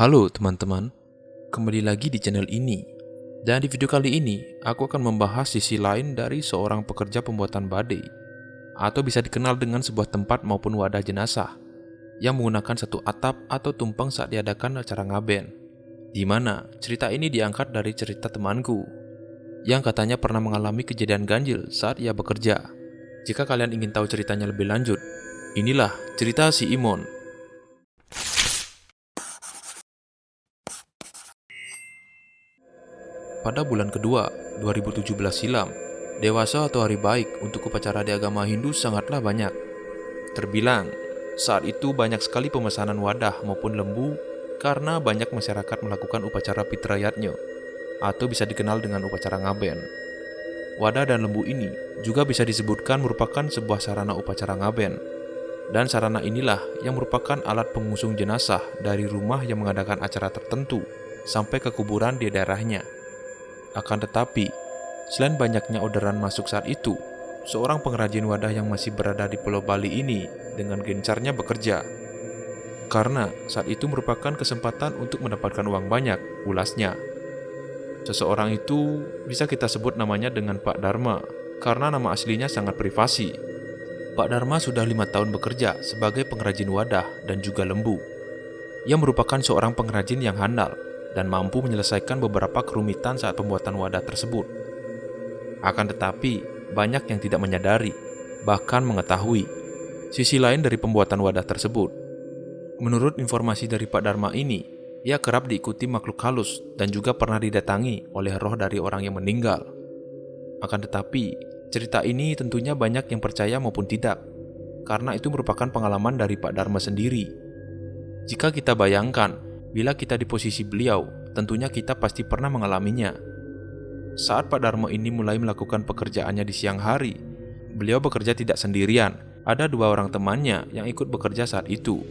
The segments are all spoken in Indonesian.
Halo teman-teman, kembali lagi di channel ini. Dan di video kali ini, aku akan membahas sisi lain dari seorang pekerja pembuatan badai, atau bisa dikenal dengan sebuah tempat maupun wadah jenazah, yang menggunakan satu atap atau tumpeng saat diadakan acara ngaben. Di mana cerita ini diangkat dari cerita temanku, yang katanya pernah mengalami kejadian ganjil saat ia bekerja. Jika kalian ingin tahu ceritanya lebih lanjut, inilah cerita si Imon. Pada bulan kedua 2017 silam, dewasa atau hari baik untuk upacara di agama Hindu sangatlah banyak. Terbilang, saat itu banyak sekali pemesanan wadah maupun lembu karena banyak masyarakat melakukan upacara Pitrayatnya, atau bisa dikenal dengan upacara ngaben. Wadah dan lembu ini juga bisa disebutkan merupakan sebuah sarana upacara ngaben. Dan sarana inilah yang merupakan alat pengusung jenazah dari rumah yang mengadakan acara tertentu sampai ke kuburan di daerahnya. Akan tetapi, selain banyaknya orderan masuk saat itu, seorang pengrajin wadah yang masih berada di Pulau Bali ini dengan gencarnya bekerja. Karena saat itu merupakan kesempatan untuk mendapatkan uang banyak, ulasnya. Seseorang itu bisa kita sebut namanya dengan Pak Dharma, karena nama aslinya sangat privasi. Pak Dharma sudah 5 tahun bekerja sebagai pengrajin wadah dan juga lembu. Ia merupakan seorang pengrajin yang handal dan mampu menyelesaikan beberapa kerumitan saat pembuatan wadah tersebut. Akan tetapi, banyak yang tidak menyadari, bahkan mengetahui, sisi lain dari pembuatan wadah tersebut. Menurut informasi dari Pak Dharma ini, ia kerap diikuti makhluk halus dan juga pernah didatangi oleh roh dari orang yang meninggal. Akan tetapi, cerita ini tentunya banyak yang percaya maupun tidak, karena itu merupakan pengalaman dari Pak Dharma sendiri. Jika kita bayangkan, bila kita di posisi beliau, tentunya kita pasti pernah mengalaminya. Saat Pak Dharma ini mulai melakukan pekerjaannya di siang hari, beliau bekerja tidak sendirian, ada 2 orang temannya yang ikut bekerja saat itu.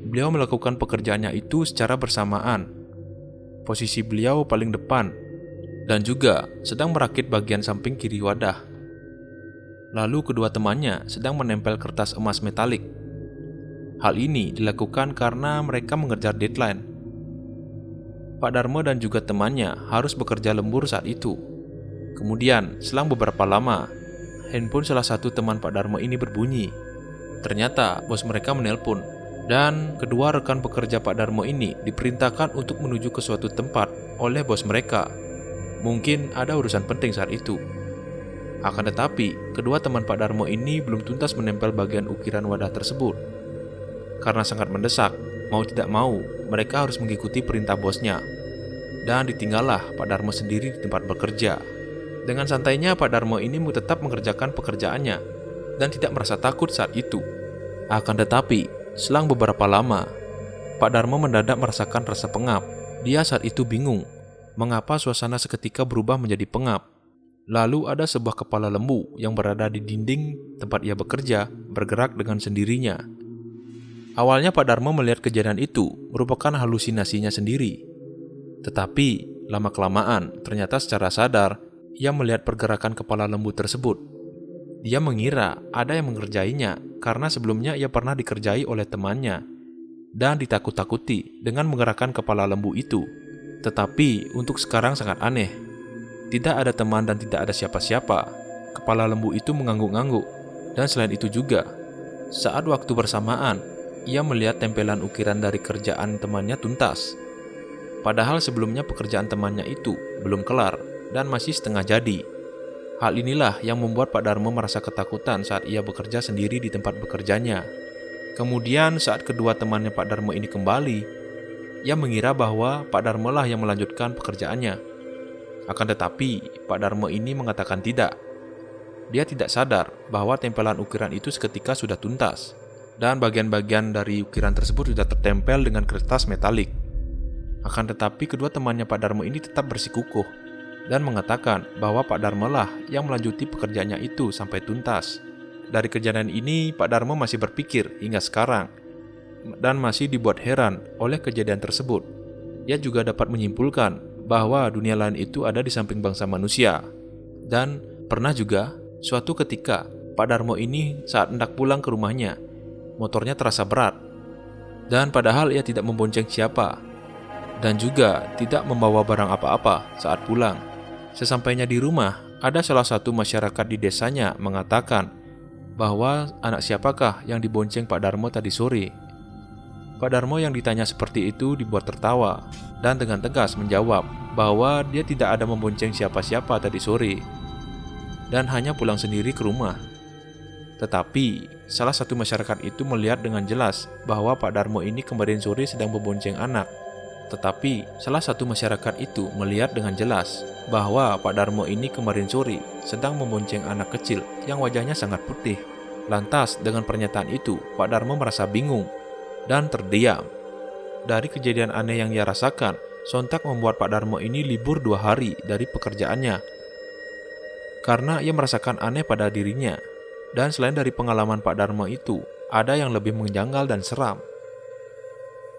Beliau melakukan pekerjaannya itu secara bersamaan. Posisi beliau paling depan, dan juga sedang merakit bagian samping kiri wadah. Lalu kedua temannya sedang menempel kertas emas metalik. Hal ini dilakukan karena mereka mengejar deadline. Pak Dharma dan juga temannya harus bekerja lembur saat itu. Kemudian, selang beberapa lama, handphone salah satu teman Pak Dharma ini berbunyi. Ternyata bos mereka menelpon, dan kedua rekan pekerja Pak Dharma ini diperintahkan untuk menuju ke suatu tempat oleh bos mereka. Mungkin ada urusan penting saat itu. Akan tetapi, kedua teman Pak Dharma ini belum tuntas menempel bagian ukiran wadah tersebut. Karena sangat mendesak, mau tidak mau, mereka harus mengikuti perintah bosnya. Dan ditinggallah Pak Dharma sendiri di tempat bekerja. Dengan santainya Pak Dharma ini tetap mengerjakan pekerjaannya dan tidak merasa takut saat itu. Akan tetapi, selang beberapa lama, Pak Dharma mendadak merasakan rasa pengap. Dia saat itu bingung, mengapa suasana seketika berubah menjadi pengap. Lalu ada sebuah kepala lembu yang berada di dinding tempat ia bekerja, bergerak dengan sendirinya. Awalnya Pak Dharma melihat kejadian itu merupakan halusinasinya sendiri. Tetapi, lama-kelamaan ternyata secara sadar, ia melihat pergerakan kepala lembu tersebut. Dia mengira ada yang mengerjainya karena sebelumnya ia pernah dikerjai oleh temannya dan ditakut-takuti dengan menggerakkan kepala lembu itu. Tetapi, untuk sekarang sangat aneh. Tidak ada teman dan tidak ada siapa-siapa. Kepala lembu itu mengangguk-angguk. Dan selain itu juga, saat waktu bersamaan, ia melihat tempelan ukiran dari kerjaan temannya tuntas. Padahal sebelumnya pekerjaan temannya itu belum kelar dan masih setengah jadi. Hal inilah yang membuat Pak Dharma merasa ketakutan saat ia bekerja sendiri di tempat bekerjanya. Kemudian saat kedua temannya Pak Dharma ini kembali, ia mengira bahwa Pak Dharma lah yang melanjutkan pekerjaannya. Akan tetapi, Pak Dharma ini mengatakan tidak. Dia tidak sadar bahwa tempelan ukiran itu seketika sudah tuntas. Dan bagian-bagian dari ukiran tersebut sudah tertempel dengan kertas metalik. Akan tetapi kedua temannya Pak Dharma ini tetap bersikukuh dan mengatakan bahwa Pak Dharma lah yang melanjuti pekerjaannya itu sampai tuntas. Dari kejadian ini Pak Dharma masih berpikir hingga sekarang dan masih dibuat heran oleh kejadian tersebut. Ia juga dapat menyimpulkan bahwa dunia lain itu ada di samping bangsa manusia. Dan pernah juga suatu ketika Pak Dharma ini saat hendak pulang ke rumahnya, motornya terasa berat. Dan padahal ia tidak membonceng siapa, dan juga tidak membawa barang apa-apa saat pulang. Sesampainya di rumah, ada salah satu masyarakat di desanya mengatakan bahwa anak siapakah yang dibonceng Pak Darmo tadi sore. Pak Darmo yang ditanya seperti itu dibuat tertawa dan dengan tegas menjawab bahwa dia tidak ada membonceng siapa-siapa tadi sore dan hanya pulang sendiri ke rumah. Tetapi, salah satu masyarakat itu melihat dengan jelas bahwa Pak Darmo ini kemarin sore sedang membonceng anak. Tetapi, salah satu masyarakat itu melihat dengan jelas bahwa Pak Darmo ini kemarin sore sedang membonceng anak kecil yang wajahnya sangat putih. Lantas, dengan pernyataan itu, Pak Darmo merasa bingung dan terdiam. Dari kejadian aneh yang ia rasakan, sontak membuat Pak Darmo ini libur 2 hari dari pekerjaannya. Karena ia merasakan aneh pada dirinya. Dan selain dari pengalaman Pak Darmo itu, ada yang lebih menjanggal dan seram.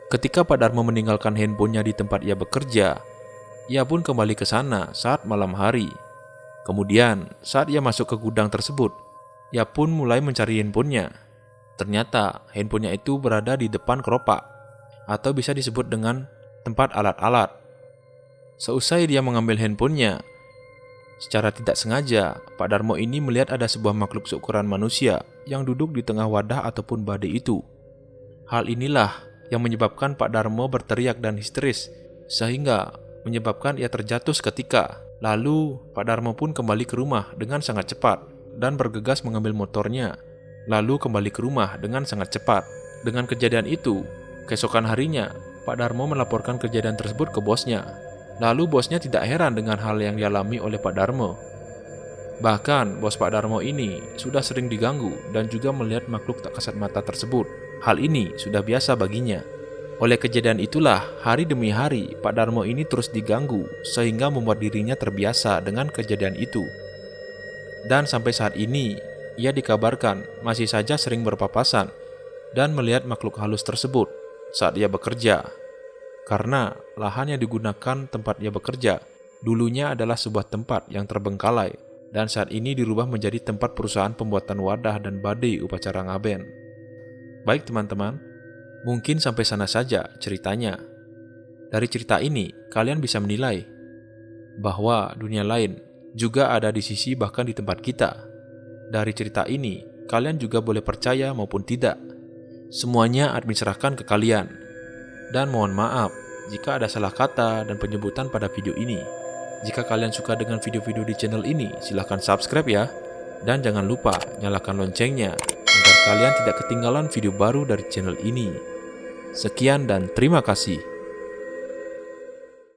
Ketika Pak Darmo meninggalkan handphonenya di tempat ia bekerja, ia pun kembali ke sana saat malam hari. Kemudian, saat ia masuk ke gudang tersebut, ia pun mulai mencari handphonenya. Ternyata, handphonenya itu berada di depan keropak, atau bisa disebut dengan tempat alat-alat. Seusai dia mengambil handphonenya, secara tidak sengaja, Pak Darmo ini melihat ada sebuah makhluk seukuran manusia yang duduk di tengah wadah ataupun badai itu. Hal inilah yang menyebabkan Pak Darmo berteriak dan histeris, sehingga menyebabkan ia terjatuh seketika. Lalu, Pak Darmo pun kembali ke rumah dengan sangat cepat dan bergegas mengambil motornya, lalu kembali ke rumah dengan sangat cepat. Dengan kejadian itu, keesokan harinya, Pak Darmo melaporkan kejadian tersebut ke bosnya. Lalu bosnya tidak heran dengan hal yang dialami oleh Pak Darmo. Bahkan bos Pak Darmo ini sudah sering diganggu dan juga melihat makhluk tak kasat mata tersebut. Hal ini sudah biasa baginya. Oleh kejadian itulah, hari demi hari Pak Darmo ini terus diganggu sehingga membuat dirinya terbiasa dengan kejadian itu. Dan sampai saat ini, ia dikabarkan masih saja sering berpapasan dan melihat makhluk halus tersebut saat ia bekerja. Karena lahan yang digunakan tempat ia bekerja dulunya adalah sebuah tempat yang terbengkalai dan saat ini dirubah menjadi tempat perusahaan pembuatan wadah dan badai upacara ngaben. Baik teman-teman, mungkin sampai sana saja ceritanya. Dari cerita ini, kalian bisa menilai bahwa dunia lain juga ada di sisi bahkan di tempat kita. Dari cerita ini, kalian juga boleh percaya maupun tidak. Semuanya admin serahkan ke kalian. Dan mohon maaf jika ada salah kata dan penyebutan pada video ini. Jika kalian suka dengan video-video di channel ini, silahkan subscribe ya. Dan jangan lupa nyalakan loncengnya agar kalian tidak ketinggalan video baru dari channel ini. Sekian dan terima kasih.